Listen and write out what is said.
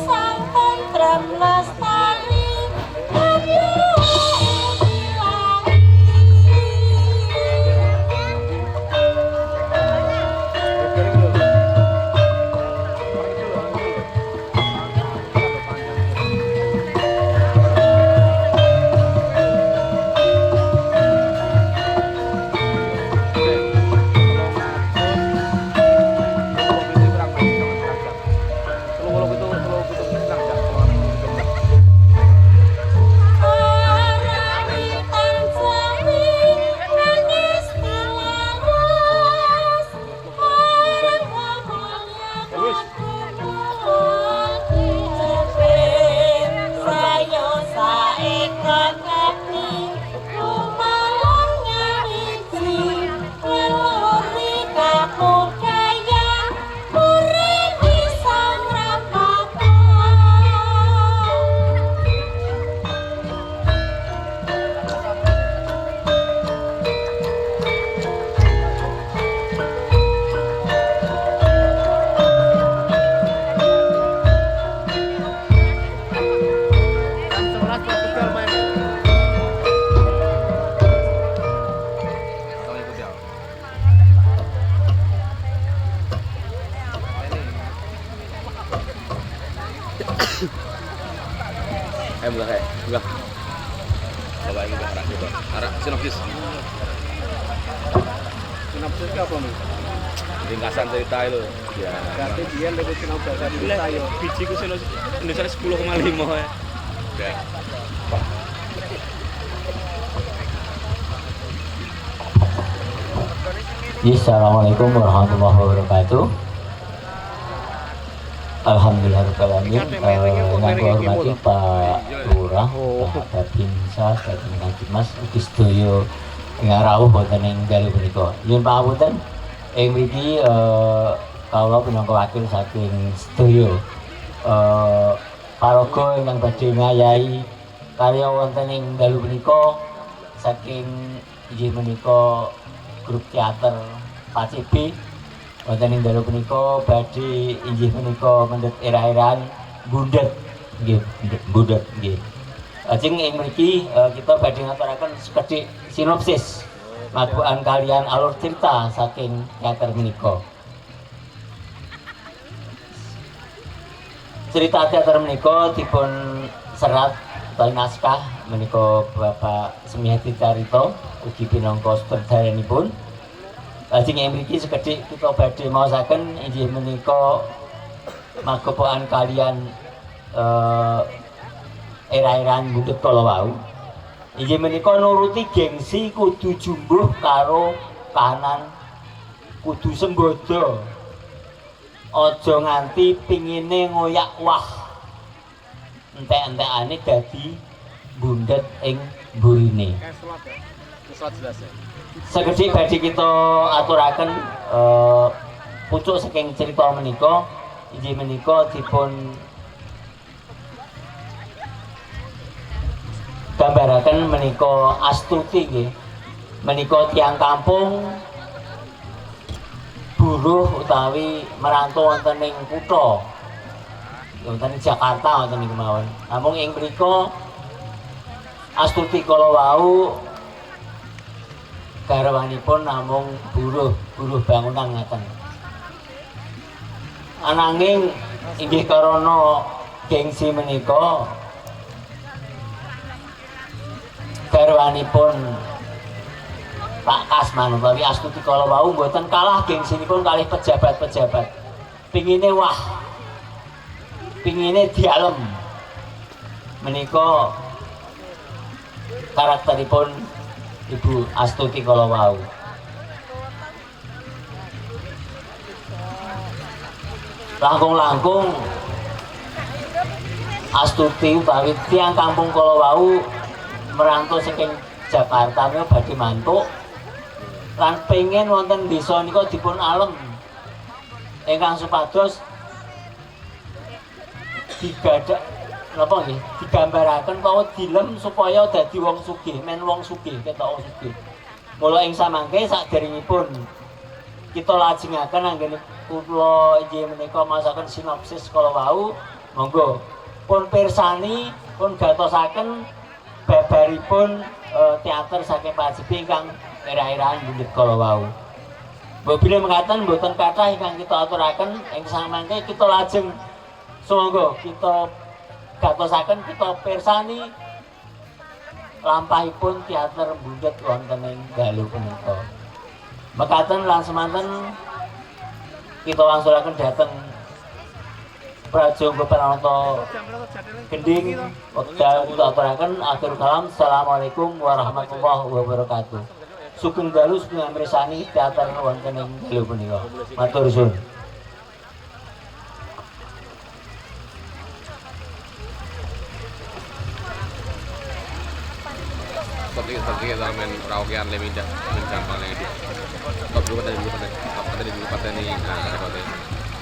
sampun tremlestari Enggak. Coba ini arah coba. Arah sinopsis. Sinopsis itu apa nih? Ringkasan cerita itu. Ya. Berarti dia lebih sinopsis dari cerita ya. Biji ku sinopsis Indonesia 10,5 ya. Oke. Assalamualaikum warahmatullahi wabarakatuh. Alhamdulillahirrahmanirrahim. Yang hormati Pak Lurah, Pak Babinsa, Bapak Mas, ugi sedaya ingkang rawuh wonten ing dalu punika. Nyuwun pangapunten ing mriki kawula minangka wakil saking sedaya paraga ingkang badhe ngayahi karya wonten ing dalu punika saking inggih menika grup teater PACB wonten ing dalu punika badhe inggih menika mendhet era-eran bundet nggih, bundet nggih. Lajeng ing mriki kita badhe ngaturaken sekedhik sinopsis mabukan kalian alur cerita saking teater menika. Cerita teater menika dipun serat utawi naskah menika Bapak Semihati Carito ugi pinangka sutradaranipun. Lajeng ing mriki sekedhik kita badhe maosaken inggih menika magepokan kalian era-eran bundet kala wau. Inggih menika nuruti gengsi kudu jumbuh karo kahanan kudu sembodo. Aja nganti pingine ngoyak wah. Entek-entekane dadi bundet ing mburine. Sekedhik badhe kita aturaken pucuk saking cerita menika inggih menika dipun gambaraken menika Astuti nggih. Menika tiyang kampung buruh utawi merantau wonten ing kutha. Wonten ing Jakarta wonten niku mawon. Namung ing mriku Astuti kala wau garwanipun namung buruh bangunan ngaten. Ananging inggih karana gengsi menika garwanipun Pak Kasman utawi Astuti kala wau mboten kalah gengsinipun kalih pejabat-pejabat. Pingine wah. Pingine dialem. Menika karakteripun Ibu Astuti kala wau. Langkung-langkung Astuti utawi tiyang kampung kala wau merantau saking Jakarta menika badhe mantuk lan pengen wonten desa nika dipun alem ingkang supados digadak napa nggih digambaraken utawa dilem supaya dadi wong sugih, men wong sugih ketok sugih. Mula ing samangke sakderengipun kita lajengaken anggene kula inggih menika masaken sinopsis kala wau Monggo pun pirsani pun gatosaken babaripun teater saking Pak Jibi ingkang era-eraan buntut kala wau. Mbok bilih mekaten mboten kathah ingkang kita aturaken ing samangke kita lajeng sumangga kita gatosaken kita pirsani lampahipun teater buntut wonten ing dalu punika. Mekaten lan semanten kita wangsulaken dhateng Prajogo Pranata Gending wekdal kita aturaken akhir kalam. Assalamualaikum warahmatullahi wabarakatuh. Sugeng dalu sugeng mirsani teater wonten ing dalu punika. Matur suwun. Seperti kita main karaokean lebih gampang lagi. Top dulu kata dulu kata ini. Nah,